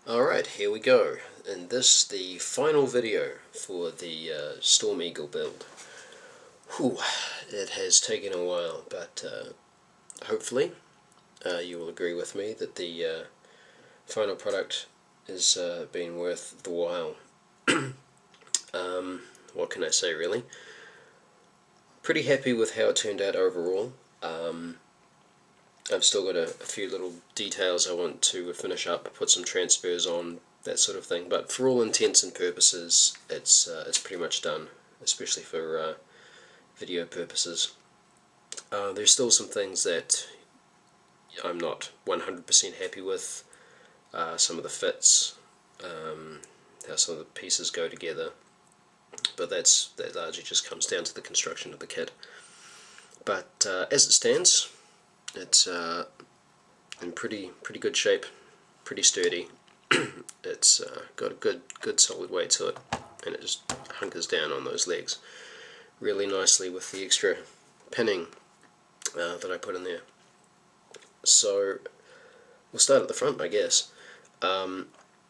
Alright, here we go. And this, the final video for the Storm Eagle build. Whew, it has taken a while, but hopefully you will agree with me that the final product has been worth the while. What can I say, really? Pretty happy with how it turned out overall. I've still got a few little details I want to finish up, put some transfers on, that sort of thing. But for all intents and purposes, it's pretty much done, especially for video purposes. There's still some things that I'm not 100% happy with. Some of the fits, how some of the pieces go together. But that largely just comes down to the construction of the kit. But as it stands, it's in pretty good shape, pretty sturdy. It's got a good solid weight to it, and it just hunkers down on those legs really nicely with the extra pinning that I put in there. So we'll start at the front, I guess. I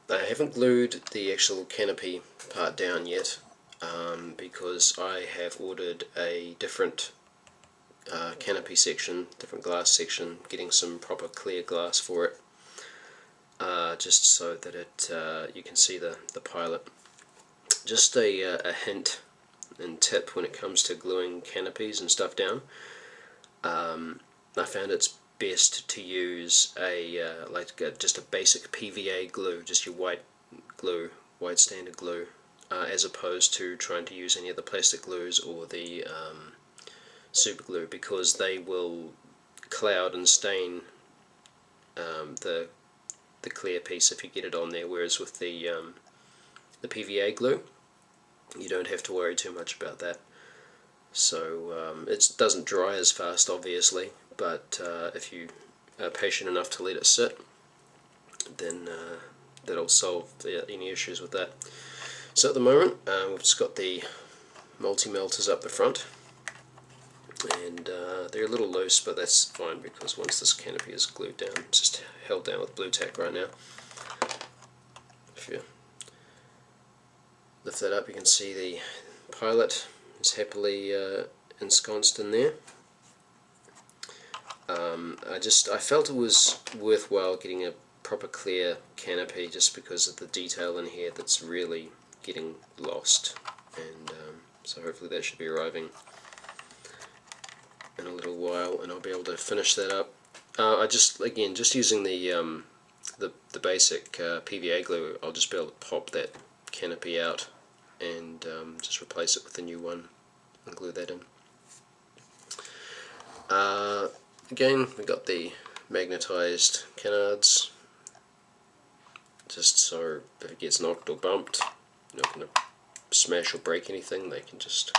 haven't glued the actual canopy part down yet because I have ordered a different canopy section, different glass section, getting some proper clear glass for it, just so that it you can see the pilot. Just a hint and tip when it comes to gluing canopies and stuff down. I found it's best to use just a basic PVA glue, just your white standard glue, as opposed to trying to use any of the plastic glues or the super glue, because they will cloud and stain the clear piece if you get it on there, whereas with the PVA glue you don't have to worry too much about that. So it doesn't dry as fast, obviously, but if you are patient enough to let it sit, then that'll solve any issues with that. So at the moment we've just got the multi-melters up the front, and they're a little loose, but that's fine because once this canopy is glued down, it's just held down with blue tack right now. If you lift that up, you can see the pilot is happily ensconced in there. I felt it was worthwhile getting a proper clear canopy just because of the detail in here that's really getting lost, and so hopefully that should be arriving in a little while, and I'll be able to finish that up. Just using the basic PVA glue, I'll just be able to pop that canopy out and just replace it with a new one and glue that in. Again, we've got the magnetized canards, just so if it gets knocked or bumped, you're not going to smash or break anything, they can just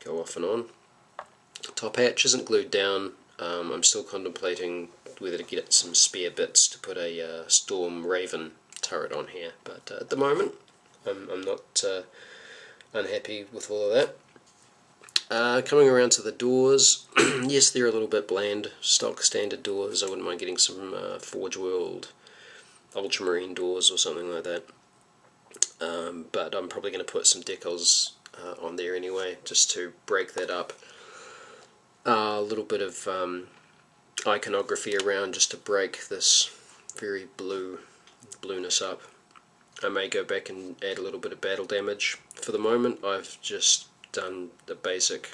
go off and on. Top hatch isn't glued down. I'm still contemplating whether to get some spare bits to put a Storm Raven turret on here, but at the moment I'm not unhappy with all of that. Coming around to the doors, yes, they're a little bit bland, stock standard doors. I wouldn't mind getting some Forge World Ultramarine doors or something like that, but I'm probably going to put some decals on there anyway, just to break that up. A little bit of iconography around just to break this very blueness up. I may go back and add a little bit of battle damage. For the moment I've just done the basic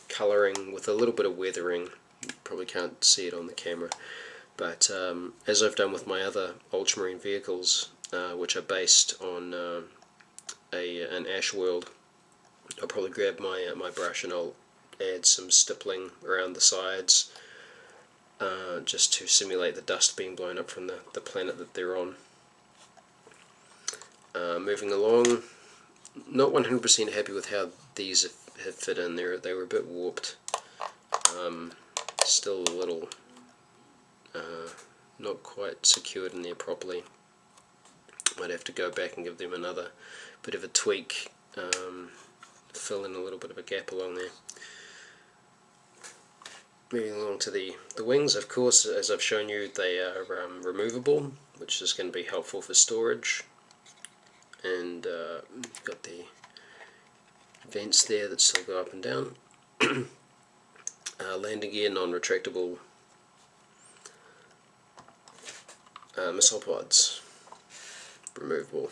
colouring with a little bit of weathering. You probably can't see it on the camera, but as I've done with my other Ultramarine vehicles, which are based on an Ash World, I'll probably grab my brush and I'll add some stippling around the sides, just to simulate the dust being blown up from the planet that they're on. Moving along, not 100% happy with how these have fit in there. They were a bit warped. Still a little not quite secured in there properly. Might have to go back and give them another bit of a tweak, fill in a little bit of a gap along there. moving along to the wings, of course, as I've shown you, they are removable, which is going to be helpful for storage. And got the vents there that still go up and down. Landing gear, non-retractable missile pods, removable.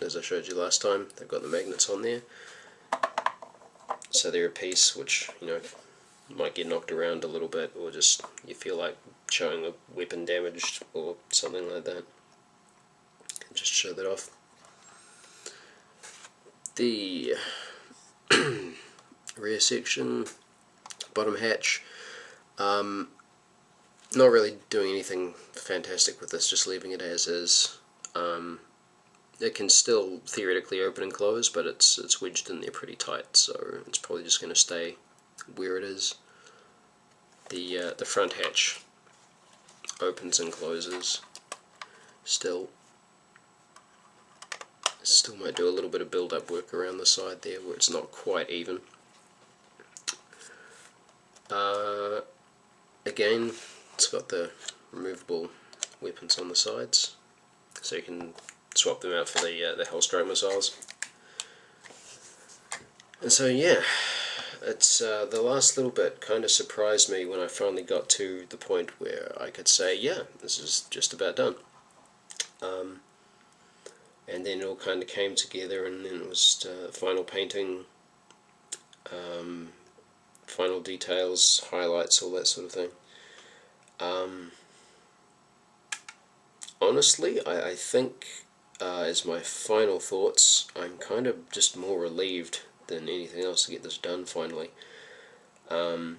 As I showed you last time, they've got the magnets on there, so they're a piece which, you know, might get knocked around a little bit, or just you feel like showing a weapon damaged or something like that. And just show that off. The rear section, bottom hatch, not really doing anything fantastic with this, just leaving it as is. It can still theoretically open and close, but it's wedged in there pretty tight, so it's probably just going to stay where it is. The front hatch opens and closes still. Still might do a little bit of build-up work around the side there where it's not quite even. Again, it's got the removable weapons on the sides, so you can swap them out for the Hellstrike missiles. And so yeah, it's the last little bit kind of surprised me when I finally got to the point where I could say, yeah, this is just about done. And then it all kind of came together, and then it was final painting, final details, highlights, all that sort of thing. Honestly, I think, as my final thoughts, I'm kind of just more relieved than anything else to get this done finally. Having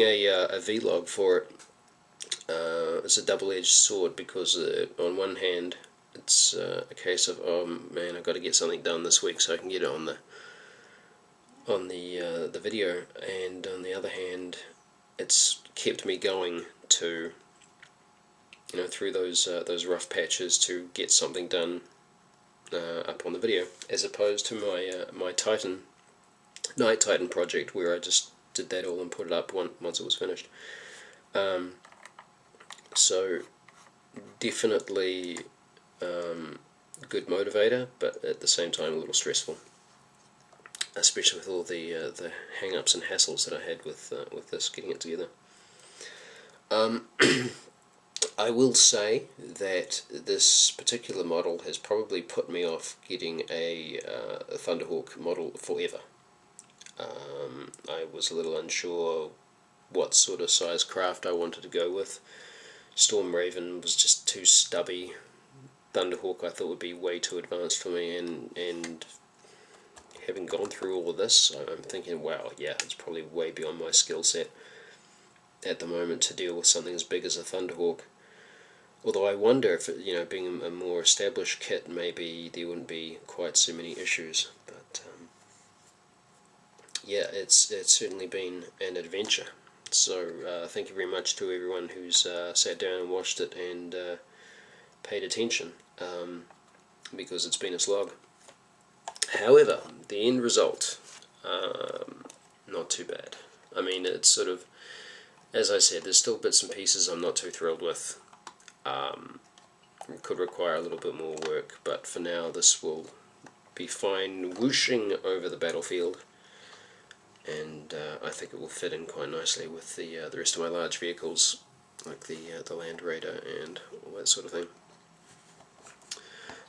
a vlog for it, it's a double-edged sword, because on one hand it's a case of, oh man, I've got to get something done this week so I can get it on the video, and on the other hand it's kept me going to, you know, through those rough patches to get something done up on the video, as opposed to my Night Titan project, where I just did that all and put it up once it was finished. So definitely good motivator, but at the same time a little stressful, especially with all the hang-ups and hassles that I had with this, getting it together. I will say that this particular model has probably put me off getting a Thunderhawk model forever. I was a little unsure what sort of size craft I wanted to go with. Storm Raven was just too stubby. Thunderhawk I thought would be way too advanced for me, and having gone through all of this, I'm thinking, wow, yeah, it's probably way beyond my skill set at the moment to deal with something as big as a Thunderhawk. Although I wonder if, you know, being a more established kit, maybe there wouldn't be quite so many issues. But yeah, it's certainly been an adventure. So thank you very much to everyone who's sat down and watched it and paid attention, because it's been a slog. However, the end result, not too bad. I mean, it's sort of, as I said, there's still bits and pieces I'm not too thrilled with. It could require a little bit more work, but for now this will be fine, whooshing over the battlefield, and I think it will fit in quite nicely with the rest of my large vehicles, like the Land Raider and all that sort of thing.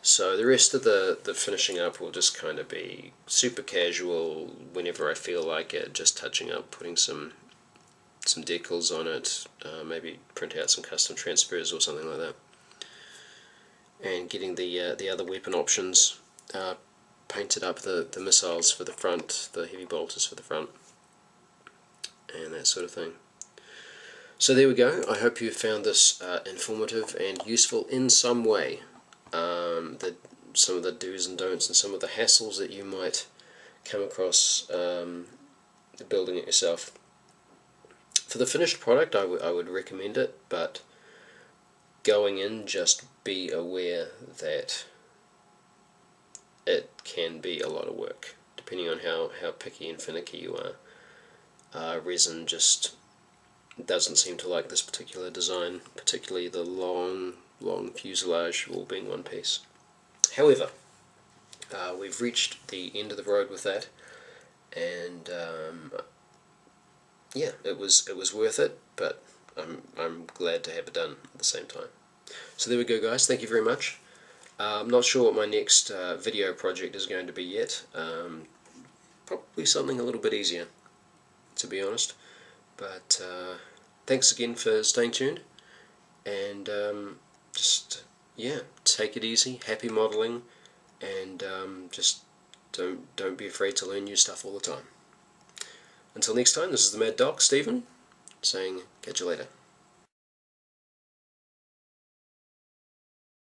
So the rest of the finishing up will just kind of be super casual, whenever I feel like it, just touching up, putting some decals on it, maybe print out some custom transfers or something like that, and getting the other weapon options painted up, the missiles for the front, the heavy bolters for the front, and that sort of thing. So there we go. I hope you found this informative and useful in some way. Some of the do's and don'ts and some of the hassles that you might come across building it yourself. For the finished product, I would recommend it, but going in, just be aware that it can be a lot of work, depending on how picky and finicky you are. resin just doesn't seem to like this particular design, particularly the long fuselage all being one piece. However, we've reached the end of the road with that, and yeah, it was worth it, but I'm glad to have it done at the same time. So there we go, guys. Thank you very much. I'm not sure what my next video project is going to be yet. Probably something a little bit easier, to be honest. But thanks again for staying tuned, and just, yeah, take it easy, happy modelling, and just don't be afraid to learn new stuff all the time. Until next time, this is the Mad-Dok, Stephen, saying catch you later.